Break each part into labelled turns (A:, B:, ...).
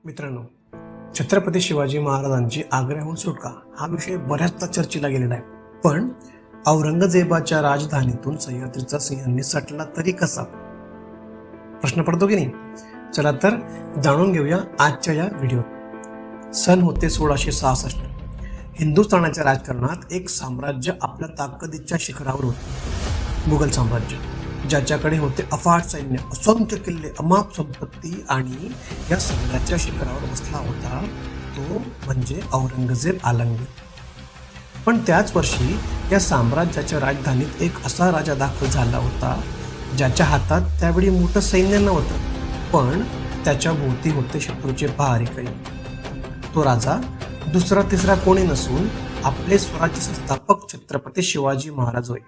A: मित्रांनो, छत्रपती शिवाजी महाराजांची आग्र्याहून सुटका हा विषय बऱ्याचदा चर्चेला गेलेला आहे. पण औरंगजेबाच्या राजधानीतून सह्याद्रीचा सिंहांनी सटला तरी कसा, प्रश्न पडतो की नाही? चला तर जाणून घेऊया आजच्या या व्हिडिओत. सन होते 1666. हिंदुस्थानाच्या राजकारणात एक साम्राज्य आपल्या ताकदीच्या शिखरावर होते. मुघल साम्राज्य, ज्याच्याकडे होते अफाट सैन्य, असंख्य किल्ले, अमाप संपत्ती आणि या सगळ्याच्या शिखरावर बसला होता तो म्हणजे औरंगजेब आलमगीर. पण त्याच वर्षी या साम्राज्याच्या राजधानीत एक असा राजा दाखल झाला होता ज्याच्या हातात त्यावेळी मोठं सैन्य नव्हतं, पण त्याच्या भोवती होते शत्रूचे पहारेकरी. तो राजा दुसरा तिसरा कोणी नसून आपले स्वराज्य संस्थापक छत्रपती शिवाजी महाराज होय.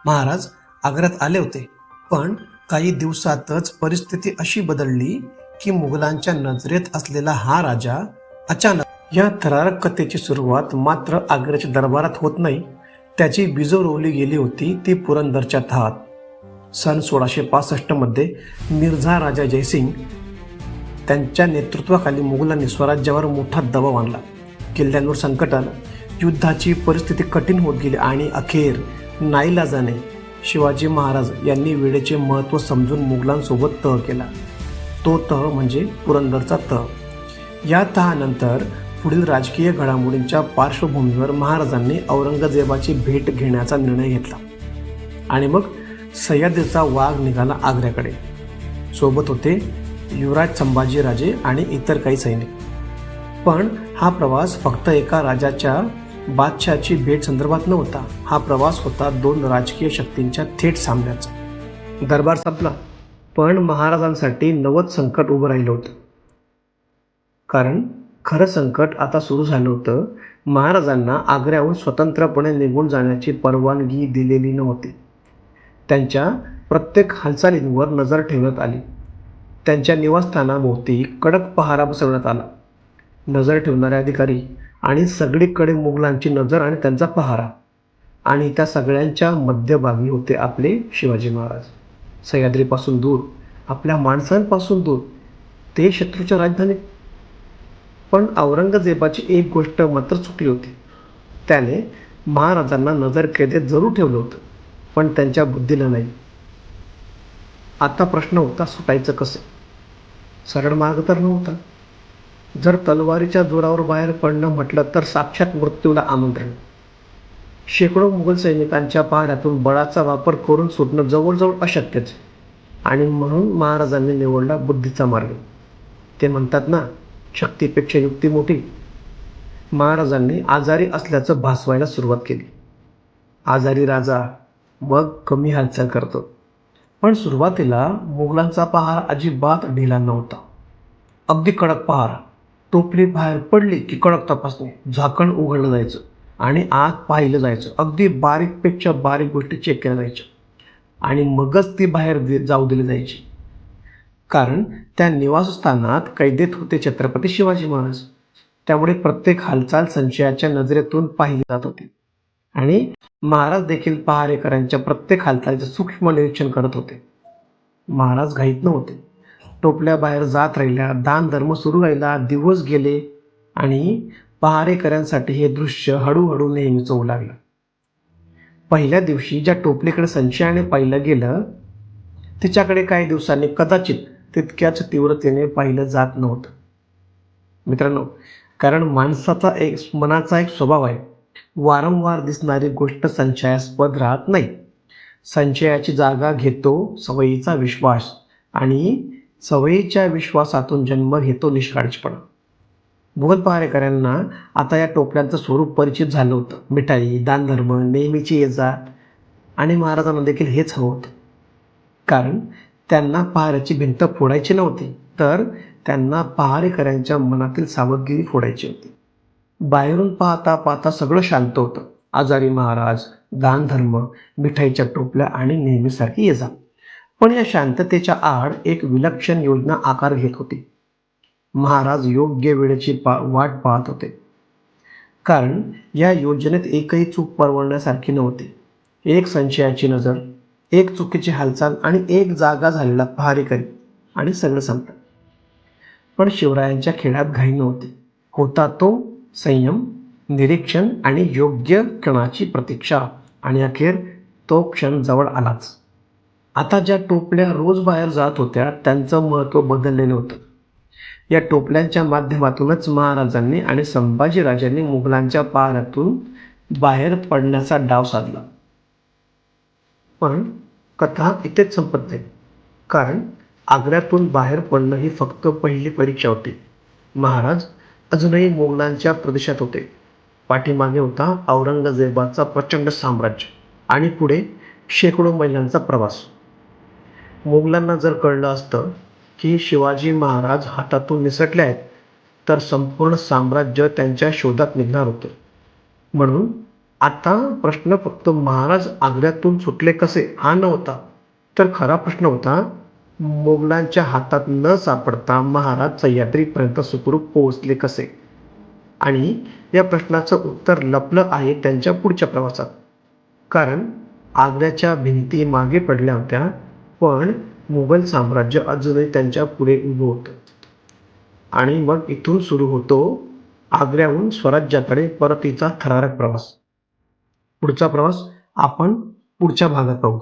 A: महाराज आग्र्यात आले होते, पण काही दिवसातच परिस्थिती अशी बदलली की मुघलांच्या नजरेत असलेला हा राजा अचानक, या थरारक कथेची सुरुवात मात्र आग्र्याच्या दरबारात होत नाही, त्याची बीजं रोवली गेली होती ती पुरंदरच्या थाट. सन 1665 मध्ये मिर्झा राजा जयसिंग त्यांच्या नेतृत्वाखाली मुघलांनी स्वराज्यावर मोठा दबाव आणला. किल्ल्यांवर संकट आलं, युद्धाची परिस्थिती कठीण होत गेली आणि अखेर नाईलाजाने शिवाजी महाराज यांनी वेळेचे महत्त्व समजून मुघलांसोबत तह केला. तो तह म्हणजे पुरंदरचा तह. या तहानंतर पुढील राजकीय घडामोडींच्या पार्श्वभूमीवर महाराजांनी औरंगजेबाची भेट घेण्याचा निर्णय घेतला आणि मग सह्याद्रीचा वाघ निघाला आग्र्याकडे. सोबत होते युवराज संभाजीराजे आणि इतर काही सैनिक. पण हा प्रवास फक्त एका राजाच्या बादशाची भेट संदर्भात नव्हता. हा प्रवास होता दोन राजकीय शक्तींच्या थेट सामन्याचा. दरबार संपला, पण महाराजांसाठी नवच संकट उभं राहिलं होतं. कारण खरं संकट आता सुरू झालं होतं. महाराजांना आग्र्याहून स्वतंत्रपणे निघून जाण्याची परवानगी दिलेली नव्हती. त्यांच्या प्रत्येक हालचालींवर नजर ठेवण्यात आली. त्यांच्या निवासस्थानाभोवती कडक पहारा बसवण्यात आला. नजर ठेवणारे अधिकारी आणि सगळीकडे मुघलांची नजर आणि त्यांचा पहारा. आणि त्या सगळ्यांच्या मध्यभागी होते आपले शिवाजी महाराज. सह्याद्रीपासून दूर, आपल्या माणसांपासून दूर, ते शत्रूच्या राजधानीत. पण औरंगजेबाची एक गोष्ट मात्र चुकली होती. त्याने महाराजांना नजरकैदेत जरूर ठेवलं होतं, पण त्यांच्या बुद्धीला नाही. आता प्रश्न होता, सुटायचं कसं? सरळ मार्ग तर नव्हता. जर तलवारीच्या जोरावर बाहेर पडणं म्हटलं तर साक्षात मृत्यूला आमंत्रण. शेकडो मुघल सैनिकांच्या पहाऱ्यातून बळाचा वापर करून सुटणं जवळजवळ अशक्यच. आणि म्हणून महाराजांनी निवडला बुद्धीचा मार्ग. ते म्हणतात ना, शक्तीपेक्षा युक्ती मोठी. महाराजांनी आजारी असल्याचं भासवायला सुरुवात केली. आजारी राजा मग कमी हालचाल करतो. पण सुरुवातीला मुघलांचा पहारा अजिबात ढिला नव्हता. अगदी कडक पहारा. टोपली बाहेर पडली की कडक तपासणी, झाकण उघडलं जायचं आणि आत पाहिलं जायचं. अगदी बारीकपेक्षा बारीक गोष्टी चेक केल्या जायच्या आणि मगच ती बाहेर जाऊ दिली जायची. कारण त्या निवासस्थानात कैदेत होते छत्रपती शिवाजी महाराज. त्यामुळे प्रत्येक हालचाल संशयाच्या नजरेतून पाहिली जात होती आणि महाराज देखील पहारेकरांच्या प्रत्येक हालचालीचं सूक्ष्म निरीक्षण करत होते. महाराज घाईत नव्हते. टोपल्या बाहेर जात राहिल्या, दान धर्म सुरू राहिला, दिवस गेले आणि पहारेकऱ्यांसाठी हे दृश्य हळूहळू नेहमीच होऊ लागलं. पहिल्या दिवशी ज्या टोपलीकडे संशयाने पाहिलं गेलं, तिच्याकडे काही दिवसांनी कदाचित तितक्याच तीव्रतेने पाहिलं जात नव्हतं. मित्रांनो, कारण माणसाचा मनाचा एक स्वभाव आहे, वारंवार दिसणारी गोष्ट संशयास्पद राहत नाही. संशयाची जागा घेतो सवयीचा विश्वास आणि सवयीच्या विश्वासातून जन्म घेतो निष्काळजीपणा. मुघल पहारेकऱ्यांना आता या टोपल्यांचं स्वरूप परिचित झालं होतं. मिठाई, दानधर्म, नेहमीची ये-जा. आणि महाराजांना देखील हेच हवं होतं. कारण त्यांना पहाऱ्याची भिंत फोडायची नव्हती, तर त्यांना पहारेकऱ्यांच्या मनातील सावधगिरी फोडायची होती. बाहेरून पाहता पाहता सगळं शांत होतं. आजारी महाराज, दानधर्म, मिठाईच्या टोपल्या आणि नेहमीसारखी ये-जा. पण या शांततेच्या आड एक विलक्षण योजना आकार घेत होती. महाराज योग्य वेळेची वाट पाहत होते. कारण या योजनेत एकही चूक परवडण्यासारखी नव्हती. एक संशयाची नजर, एक चुकीची हालचाल आणि एक जागा झालेला पहारेकरी आणि सगळं संपलं. पण शिवरायांच्या खेळात घाई नव्हती. होता तो संयम, निरीक्षण आणि योग्य क्षणाची प्रतीक्षा. आणि अखेर तो क्षण जवळ आलाच. आता ज्या टोपल्या रोज बाहेर जात होत्या त्यांचं महत्त्व बदललेलं होतं. या टोपल्यांच्या माध्यमातूनच महाराजांनी आणि संभाजीराजांनी मुघलांच्या पहाऱ्यातून बाहेर पडण्याचा डाव साधला. पण कथा इथेच संपत नाही. कारण आग्र्यातून बाहेर पडणं ही फक्त पहिली परीक्षा होती. महाराज अजूनही मोगलांच्या प्रदेशात होते. पाठीमागे होता औरंगजेबाचा प्रचंड साम्राज्य आणि पुढे शेकडो मैलांचा प्रवास. मोगलांना जर कळलं असतं की शिवाजी महाराज हातातून निसटले आहेत, तर संपूर्ण साम्राज्य त्यांच्या शोधात निघणार होतं. म्हणून आता प्रश्न फक्त महाराज आग्र्यातून सुटले कसे हा नव्हता, तर खरा प्रश्न होता मोगलांच्या हातात न सापडता महाराज सह्याद्रीपर्यंत सुखरूप पोहोचले कसे. आणि या प्रश्नाचं उत्तर लपलं आहे त्यांच्या पुढच्या प्रवासात. कारण आग्र्याच्या भिंती मागे पडल्या होत्या, पण मुघल साम्राज्य अजूनही त्यांच्या पुढे उभं होतं. आणि मग इथून सुरू होतो आग्र्याहून स्वराज्याकडे परतीचा थरारक प्रवास. पुढचा प्रवास आपण पुढच्या भागात पाहू.